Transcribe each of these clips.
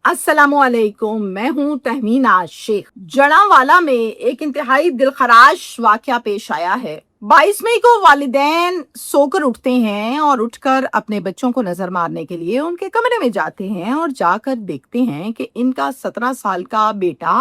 السلام علیکم، میں ہوں تہمینہ شیخ۔ جڑاوالا میں ایک انتہائی دلخراش واقعہ پیش آیا ہے۔ 22 مئی کو والدین سو کر اٹھتے ہیں اور اٹھ کر اپنے بچوں کو نظر مارنے کے لیے ان کے کمرے میں جاتے ہیں اور جا کر دیکھتے ہیں کہ ان کا 17 سال کا بیٹا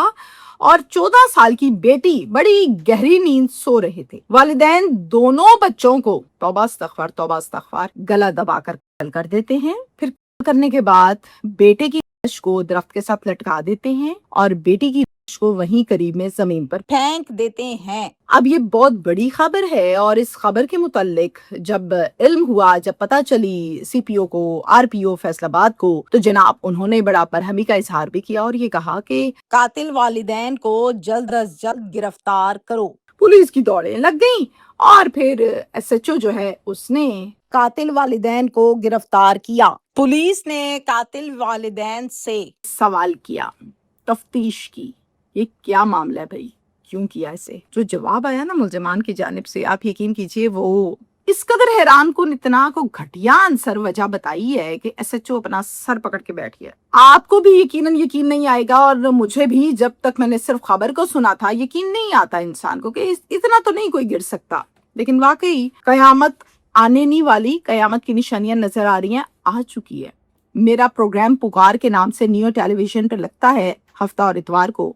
اور 14 سال کی بیٹی بڑی گہری نیند سو رہے تھے۔ والدین دونوں بچوں کو توبہ استغفار توبہ استغفار گلا دبا کر قتل کر دیتے ہیں۔ پھر کرنے کے بعد بیٹے کی لاش کو درخت کے ساتھ لٹکا دیتے ہیں اور بیٹی کی لاش کو وہیں قریب میں زمین پر پھینک دیتے ہیں۔ اب یہ بہت بڑی خبر ہے اور اس خبر کے متعلق جب علم ہوا، جب پتہ چلی سی پی او کو، آر پی او فیصل آباد کو، تو جناب انہوں نے بڑا برہمی کا اظہار بھی کیا اور یہ کہا کہ قاتل والدین کو جلد از جلد گرفتار کرو۔ پولیس کی دوڑیں لگ گئیں اور پھر ایس ایچ او جو ہے اس نے قاتل والدین کو گرفتار کیا۔ پولیس نے قاتل والدین سے سوال کیا، تفتیش کی، یہ کیا معاملہ ہے بھائی، کیوں کیا اسے؟ جو جواب آیا نا ملزمان کی جانب سے، آپ یقین کیجئے وہ اس قدر حیران کن، اتنا کو گھٹیا آنسر وجہ بتائی ہے کہ ایس ایچ او اپنا سر پکڑ کے بیٹھ گیا۔ آپ کو بھی یقین نہیں آئے گا اور مجھے بھی جب تک میں نے صرف خبر کو سنا تھا یقین نہیں آتا انسان کو کہ اتنا تو نہیں کوئی گر سکتا، لیکن واقعی قیامت آنے نہیں والی، قیامت کی نشانیاں نظر آ رہی ہیں، آ چکی ہے۔ میرا پروگرام پکار کے نام سے نیو ٹیلی ویژن پر لگتا ہے ہفتہ اور اتوار کو،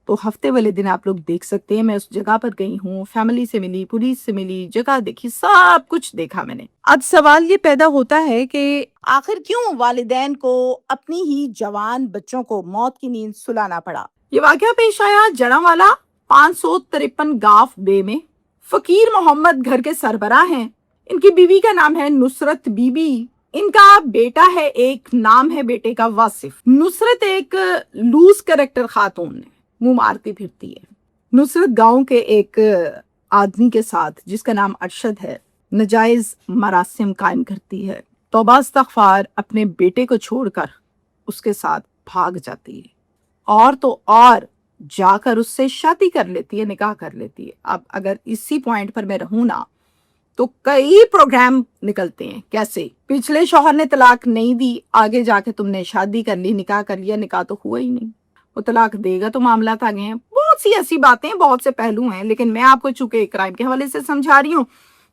تو ہفتے والے دن آپ لوگ دیکھ سکتے ہیں۔ میں اس جگہ پر گئی ہوں، فیملی سے ملی، پولیس سے ملی، جگہ دیکھی، سب کچھ دیکھا میں نے۔ اب سوال یہ پیدا ہوتا ہے کہ آخر کیوں والدین کو اپنی ہی جوان بچوں کو موت کی نیند سلانا پڑا؟ یہ واقعہ پیش آیا جڑاوالا 553 گاف بے میں۔ فقیر محمد گھر کے سربراہ ہیں۔ ان کی بیوی کا نام ہے نصرت بی بی۔ ان کا بیٹا ہے، ایک نام ہے بیٹے کا واصف۔ نصرت ایک لوز کریکٹر خاتون ہے، منہ مارتی پھرتی ہے۔ نصرت گاؤں کے ایک آدمی کے ساتھ جس کا نام ارشد ہے ناجائز مراسم قائم کرتی ہے۔ توبہ استغفار اپنے بیٹے کو چھوڑ کر اس کے ساتھ بھاگ جاتی ہے اور تو اور جا کر اس سے شادی کر لیتی ہے، نکاح کر لیتی ہے۔ اب اگر اسی پوائنٹ پر میں رہوں نا تو کئی پروگرام نکلتے ہیں، کیسے پچھلے شوہر نے طلاق نہیں دی، آگے جا کے تم نے شادی کر لی، نکاح کر لیا، نکاح تو ہوا ہی نہیں، وہ طلاق دے گا تو معاملات آگے ہیں۔ بہت سی ایسی باتیں، بہت سے پہلو ہیں، لیکن میں آپ کو چونکہ کرائم کے حوالے سے سمجھا رہی ہوں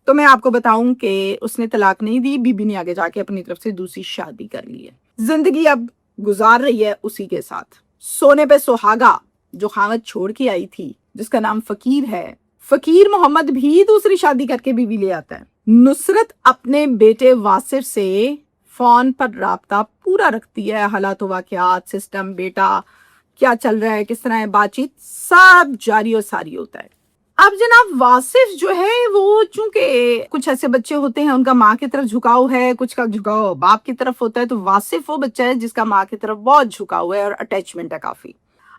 تو میں آپ کو بتاؤں کہ اس نے طلاق نہیں دی، بی بی نے آگے جا کے اپنی طرف سے دوسری شادی کر لی ہے، زندگی اب گزار رہی ہے اسی کے ساتھ۔ سونے پہ سہاگا جو خاوند چھوڑ کے آئی تھی جس کا نام فقیر ہے، فقیر محمد بھی دوسری شادی کر کے بیوی لے آتا ہے۔ نصرت اپنے بیٹے واصف سے فون پر رابطہ پورا رکھتی ہے، حالات و واقعات، سسٹم، بیٹا کیا چل رہا ہے، کس طرح ہے، بات چیت سب جاری و ساری ہوتا ہے۔ اب جناب واصف جو ہے وہ چونکہ کچھ ایسے بچے ہوتے ہیں ان کا ماں کی طرف جھکاؤ ہے، کچھ کا جھکاؤ باپ کی طرف ہوتا ہے، تو واصف وہ بچہ ہے جس کا ماں کی طرف بہت جھکاؤ ہے اور اٹیچمنٹ ہے کافی۔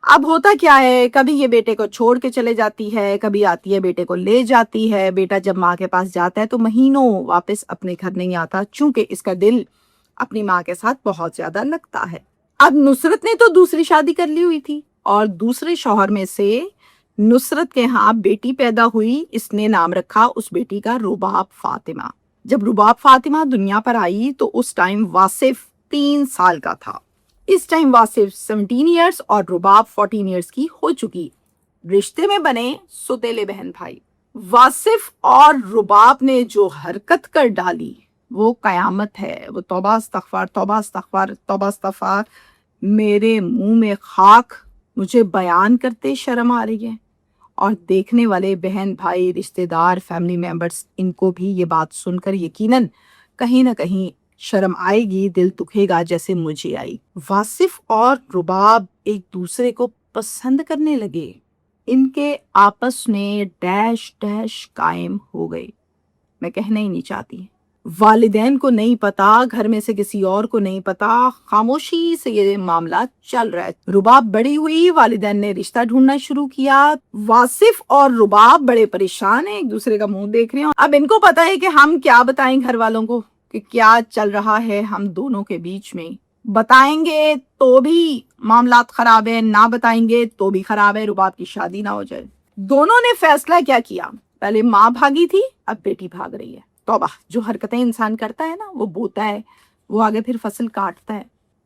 اب ہوتا کیا ہے، کبھی یہ بیٹے کو چھوڑ کے چلے جاتی ہے، کبھی آتی ہے بیٹے کو لے جاتی ہے۔ بیٹا جب ماں کے پاس جاتا ہے تو مہینوں واپس اپنے گھر نہیں آتا، چونکہ اس کا دل اپنی ماں کے ساتھ بہت زیادہ لگتا ہے۔ اب نصرت نے تو دوسری شادی کر لی ہوئی تھی اور دوسرے شوہر میں سے نصرت کے ہاں بیٹی پیدا ہوئی، اس نے نام رکھا اس بیٹی کا رباب فاطمہ۔ جب رباب فاطمہ دنیا پر آئی تو اس ٹائم واصف 3 سال کا تھا۔ اس ٹائم واصف 17 ایئرز اور رباب 14 ایئرز کی ہو چکی۔ رشتے میں بنے ستیلے بہن بھائی۔ واصف اور رباب نے جو حرکت کر ڈالی وہ قیامت ہے، وہ توبہ استغفار توبہ استغفار توبہ استغفار، میرے منہ میں خاک، مجھے بیان کرتے شرم آ رہی ہے، اور دیکھنے والے بہن بھائی، رشتہ دار، فیملی میمبرز، ان کو بھی یہ بات سن کر یقیناً کہیں نہ کہیں شرم آئے گی، دل دکھے گا جیسے مجھے آئی۔ واصف اور رباب ایک دوسرے کو پسند کرنے لگے، ان کے آپس میں ڈیش ڈیش قائم ہو گئے، میں کہنا ہی نہیں چاہتی۔ والدین کو نہیں پتا، گھر میں سے کسی اور کو نہیں پتا، خاموشی سے یہ معاملہ چل رہا ہے۔ رباب بڑی ہوئی، والدین نے رشتہ ڈھونڈنا شروع کیا۔ واصف اور رباب بڑے پریشان ہیں، ایک دوسرے کا منہ دیکھ رہے ہیں۔ اب ان کو پتا ہے کہ ہم کیا بتائیں گھر والوں کو کہ کیا چل رہا ہے ہم دونوں کے بیچ میں۔ بتائیں گے تو بھی معاملات خراب ہے، نہ بتائیں گے تو بھی خراب ہے، رباب کی شادی نہ ہو جائے۔ دونوں نے فیصلہ کیا کیا، پہلے ماں بھاگی تھی، اب بیٹی بھاگ رہی ہے۔ توبہ، جو حرکتیں انسان کرتا ہے نا وہ بوتا ہے، وہ آگے پھر فصل کاٹتا ہے۔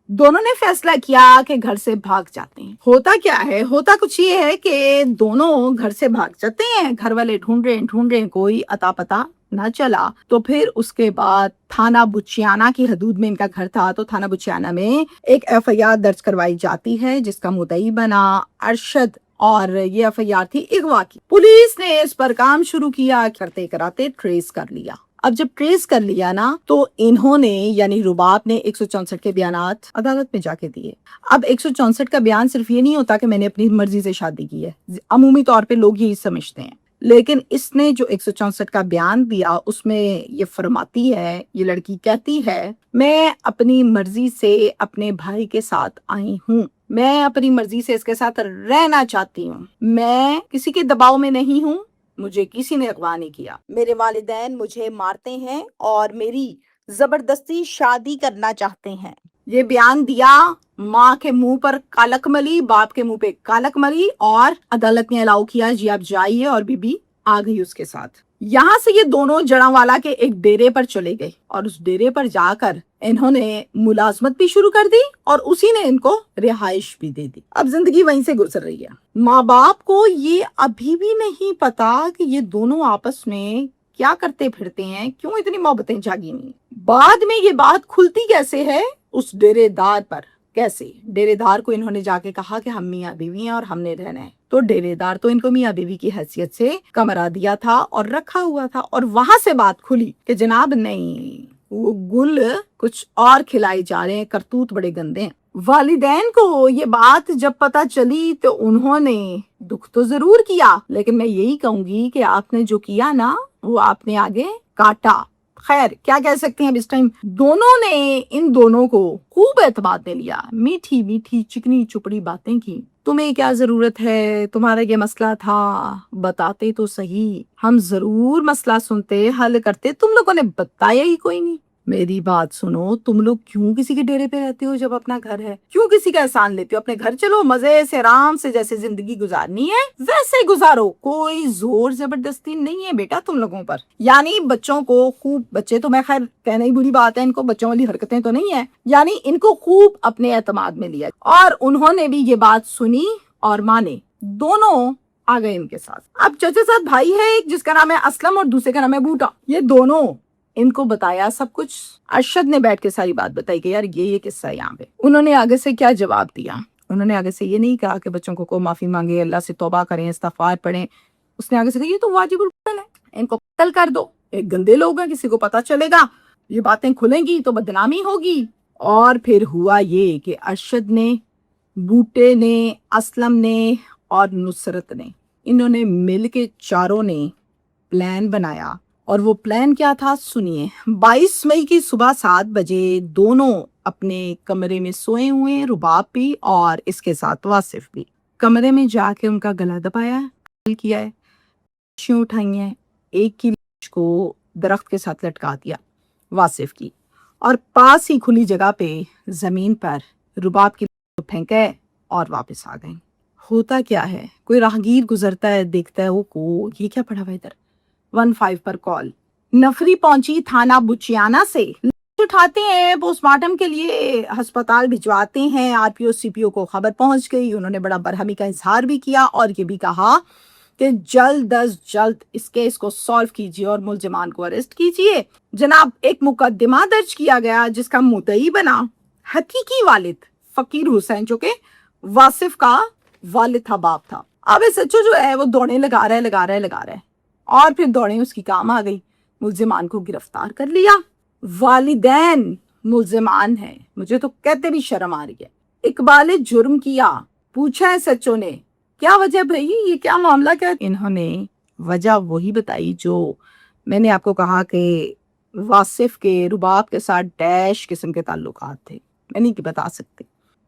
دونوں نے فیصلہ کیا کہ گھر سے بھاگ جاتے ہیں۔ ہوتا کیا ہے، ہوتا کچھ یہ ہے کہ دونوں گھر سے بھاگ جاتے ہیں، گھر والے ڈھونڈ رہے ہیں، کوئی اتا پتا نہ چلا، تو پھر اس کے بعد تھانہ بچیانہ کی حدود میں ان کا گھر تھا، تو تھانہ بچیانہ میں ایک FIR درج کروائی جاتی ہے جس کا مدعی بنا ارشد، اور یہ FIR تھی اغوا کی۔ پولیس نے اس پر کام شروع کیا، کرتے کراتے ٹریس کر لیا۔ اب جب ٹریس کر لیا نا، تو انہوں نے یعنی رباب نے 164 کے بیانات عدالت میں جا کے دیے۔ اب 164 کا بیان صرف یہ نہیں ہوتا کہ میں نے اپنی مرضی سے شادی کی ہے، عمومی طور پہ لوگ یہی سمجھتے ہیں، لیکن اس نے جو 164 کا بیان دیا اس میں یہ فرماتی ہے، یہ لڑکی کہتی ہے، میں اپنی مرضی سے اپنے بھائی کے ساتھ آئی ہوں، میں اپنی مرضی سے اس کے ساتھ رہنا چاہتی ہوں، میں کسی کے دباؤ میں نہیں ہوں، مجھے کسی نے اغوا نہیں کیا، میرے والدین مجھے مارتے ہیں اور میری زبردستی شادی کرنا چاہتے ہیں۔ یہ بیان دیا، ماں کے منہ پر کالک ملی، باپ کے منہ پہ کالک ملی، اور عدالت نے الاؤ کیا جی آپ جائیے، اور بی بی آ گئی اس کے ساتھ۔ یہاں سے یہ دونوں جڑاوالا کے ایک ڈیرے پر چلے گئے، اور اس ڈیرے پر جا کر انہوں نے ملازمت بھی شروع کر دی اور اسی نے ان کو رہائش بھی دے دی۔ اب زندگی وہیں سے گزر رہی ہے۔ ماں باپ کو یہ ابھی بھی نہیں پتا کہ یہ دونوں آپس میں کیا کرتے پھرتے ہیں، کیوں اتنی محبتیں جاگی نہیں۔ بعد میں یہ بات کھلتی کیسے ہے، اس ڈیرے دار پر۔ کیسے؟ ڈیرے دار کو انہوں نے جا کے کہا کہ ہم میاں بیوی ہیں اور ہم نے رہنا ہے، تو ڈیرے دار تو ان کو میاں بیوی کی حیثیت سے کمرہ دیا تھا اور رکھا ہوا تھا، اور وہاں سے بات کھلی کہ جناب نہیں، وہ گل کچھ اور کھلائے جا رہے ہیں، کرتوت بڑے گندے ہیں۔ والدین کو یہ بات جب پتا چلی تو انہوں نے دکھ تو ضرور کیا، لیکن میں یہی کہوں گی کہ آپ نے جو کیا نا، وہ آپ نے آگے کاٹا۔ خیر کیا کہہ سکتے ہیں اب اس ٹائم، دونوں نے ان دونوں کو خوب اعتماد میں لیا، میٹھی میٹھی چکنی چپڑی باتیں کی، تمہیں کیا ضرورت ہے، تمہارا یہ مسئلہ تھا، بتاتے تو صحیح، ہم ضرور مسئلہ سنتے، حل کرتے، تم لوگوں نے بتایا ہی کوئی نہیں۔ میری بات سنو، تم لوگ کیوں کسی کے ڈیرے پہ رہتے ہو جب اپنا گھر ہے؟ کیوں کسی کا احسان لیتے ہو؟ اپنے گھر چلو، مزے سے آرام سے جیسے زندگی گزارنی ہے ویسے گزارو، کوئی زور زبردستی نہیں ہے بیٹا تم لوگوں پر۔ یعنی بچوں کو خوب، بچے تو میں خیر کہنا ہی بری بات ہے، ان کو بچوں والی حرکتیں تو نہیں ہیں، یعنی ان کو خوب اپنے اعتماد میں لیا، اور انہوں نے بھی یہ بات سنی اور مانے، دونوں آ گئے ان کے ساتھ۔ اب چچا ساتھ بھائی ہے ایک جس کا نام ہے اسلم اور دوسرے کا نام ہے بوٹا، یہ دونوں ان کو بتایا سب کچھ۔ ارشد نے بیٹھ کے ساری بات بتائی کہ یار یہ قصہ ہے یہاں پہ۔ انہوں نے آگے سے کیا جواب دیا، انہوں نے آگے سے یہ نہیں کہا کہ بچوں کو معافی مانگے، اللہ سے توبہ کریں، استغفار پڑھیں، اس نے آگے سے کہا یہ تو واجب القتل ہے، ان کو قتل کر دو، ایک گندے لوگ ہیں، کسی کو پتا چلے گا، یہ باتیں کھلیں گی تو بدنامی ہوگی۔ اور پھر ہوا یہ کہ ارشد نے، بوٹے نے، اسلم نے اور نصرت نے، انہوں نے مل کے چاروں نے پلان بنایا، اور وہ پلان کیا تھا سنیے۔ 22 مئی کی صبح 7 بجے دونوں اپنے کمرے میں سوئے ہوئے، رباب بھی اور اس کے ساتھ واصف بھی۔ کمرے میں جا کے ان کا گلا دبایا کیا ہے، لاشیں اٹھائی ہیں، ایک کی لاش کو درخت کے ساتھ لٹکا دیا واصف کی، اور پاس ہی کھلی جگہ پہ زمین پر رباب کی لاش کو پھینکا ہے اور واپس آ گئے۔ ہوتا کیا ہے، کوئی راہگیر گزرتا ہے، دیکھتا ہے وہ کو یہ کیا پڑا ہوا ادھر، 15 پر کال، نفری پہنچی تھانہ بچیانہ سے، لاش اٹھاتے ہیں، پوسٹ مارٹم کے لیے ہسپتال بھجواتے ہیں، RPO CPO کو خبر پہنچ گئی، انہوں نے بڑا برہمی کا اظہار بھی کیا اور یہ بھی کہا کہ جلد از جلد اس کیس کو سالو کیجیے اور ملزمان کو اریسٹ کیجیے۔ جناب ایک مقدمہ درج کیا گیا جس کا مدعی بنا حقیقی والد فقیر حسین، جو کہ واصف کا والد تھا، باپ تھا۔ اب SHO جو ہے وہ دوڑیں لگا رہا ہے، اور پھر دوڑیں اس کی کام آ گئی، ملزمان کو گرفتار کر لیا۔ والدین ملزمان ہیں، مجھے تو کہتے بھی شرم آ رہی ہے۔ اقبال جرم کیا، پوچھا SHO نے کیا وجہ بھئی، یہ کیا معاملہ کیا؟ انہوں نے وجہ وہی بتائی جو میں نے آپ کو کہا کہ واصف کے رباب کے ساتھ ڈیش قسم کے تعلقات تھے، میں نہیں بتا سکتی۔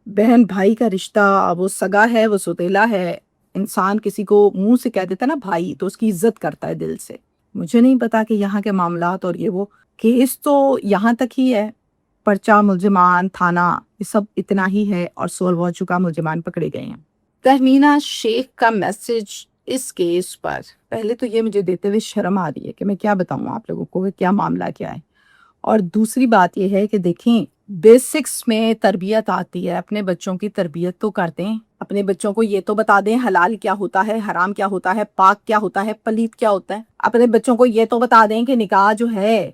بہن بھائی کا رشتہ، وہ سگا ہے، وہ سوتیلا ہے، انسان کسی کو منہ سے کہہ دیتا نا بھائی تو اس کی عزت کرتا ہے دل سے۔ مجھے نہیں پتا کہ یہاں کے معاملات اور یہ وہ کیس تو یہاں تک ہی ہے، پرچہ، ملزمان، تھانہ، یہ سب اتنا ہی ہے، اور سولو ہو چکا، ملزمان پکڑے گئے ہیں۔ تہمینہ شیخ کا میسج اس کیس پر، پہلے تو یہ مجھے دیتے ہوئے شرم آ رہی ہے کہ میں کیا بتاؤں آپ لوگوں کو کہ کیا معاملہ کیا ہے، اور دوسری بات یہ ہے کہ دیکھیں بیسکس میں تربیت آتی ہے، اپنے بچوں کی تربیت تو کر دیں، اپنے بچوں کو یہ تو بتا دیں حلال کیا ہوتا ہے، حرام کیا ہوتا ہے، پاک کیا ہوتا ہے، پلیت کیا ہوتا ہے۔ اپنے بچوں کو یہ تو بتا دیں کہ نکاح جو ہے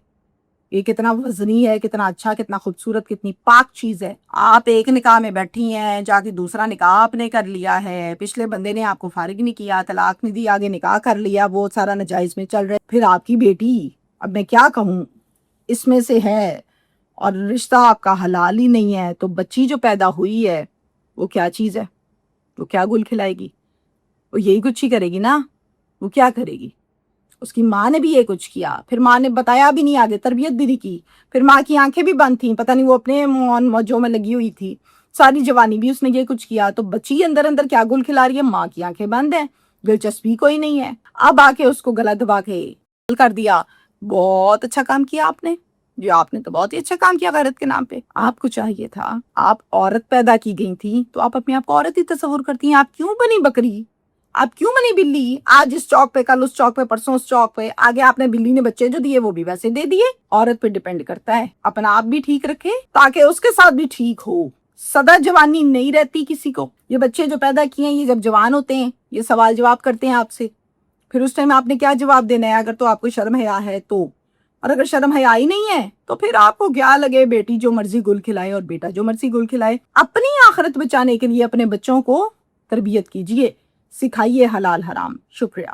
یہ کتنا وزنی ہے، کتنا اچھا، کتنا خوبصورت، کتنی پاک چیز ہے۔ آپ ایک نکاح میں بیٹھی ہیں، جا کے دوسرا نکاح آپ نے کر لیا ہے، پچھلے بندے نے آپ کو فارغ نہیں کیا، طلاق نہیں دی، آگے نکاح کر لیا، وہ سارا ناجائز میں چل رہا ہے۔ پھر آپ کی بیٹی، اب میں کیا کہوں، اس میں سے ہے اور رشتہ آپ کا حلال ہی نہیں ہے، تو بچی جو پیدا ہوئی ہے وہ کیا چیز ہے؟ وہ کیا گل کھلائے گی؟ وہ یہی کچھ ہی کرے گی نا، وہ کیا کرے گی؟ اس کی ماں نے بھی یہ کچھ کیا، پھر ماں نے بتایا بھی نہیں، آگے تربیت بھی نہیں کی، پھر ماں کی آنکھیں بھی بند تھیں، پتہ نہیں وہ اپنے موجوں میں لگی ہوئی تھی، ساری جوانی بھی اس نے یہ کچھ کیا، تو بچی اندر اندر کیا گل کھلا رہی ہے؟ ماں کی آنکھیں بند ہیں، دلچسپی کوئی نہیں ہے۔ اب آ کے اس کو گلا دبا کے کر دیا، بہت اچھا کام کیا آپ نے، جی آپ نے تو بہت ہی اچھا کام کیا غیرت کے نام پہ۔ آپ کو چاہیے تھا، آپ عورت پیدا کی گئی تھی تو آپ اپنے آپ کو عورت ہی تصور کرتی ہیں، آپ کیوں بنی بکری؟ آپ کیوں بنی بلی؟ آج اس چوک پہ، کل اس چوک پہ، پرسوں اس چوک پہ، آگے آپ نے بلی نے بچے جو دیے وہ بھی ویسے دے دیے۔ عورت پہ ڈیپینڈ کرتا ہے اپنا آپ بھی ٹھیک رکھے تاکہ اس کے ساتھ بھی ٹھیک ہو۔ سدا جوانی نہیں رہتی کسی کو۔ یہ بچے جو پیدا کیے ہیں، یہ جب جوان ہوتے ہیں یہ سوال جواب کرتے ہیں آپ سے، پھر اس ٹائم آپ نے کیا جواب دینا ہے؟ اگر تو آپ کو شرم حیا ہے تو، اور اگر شرم حیا ہی نہیں ہے تو پھر آپ کو کیا لگے بیٹی جو مرضی گل کھلائے اور بیٹا جو مرضی گل کھلائے۔ اپنی آخرت بچانے کے لیے اپنے بچوں کو تربیت کیجیے، سکھائیے حلال حرام۔ شکریہ۔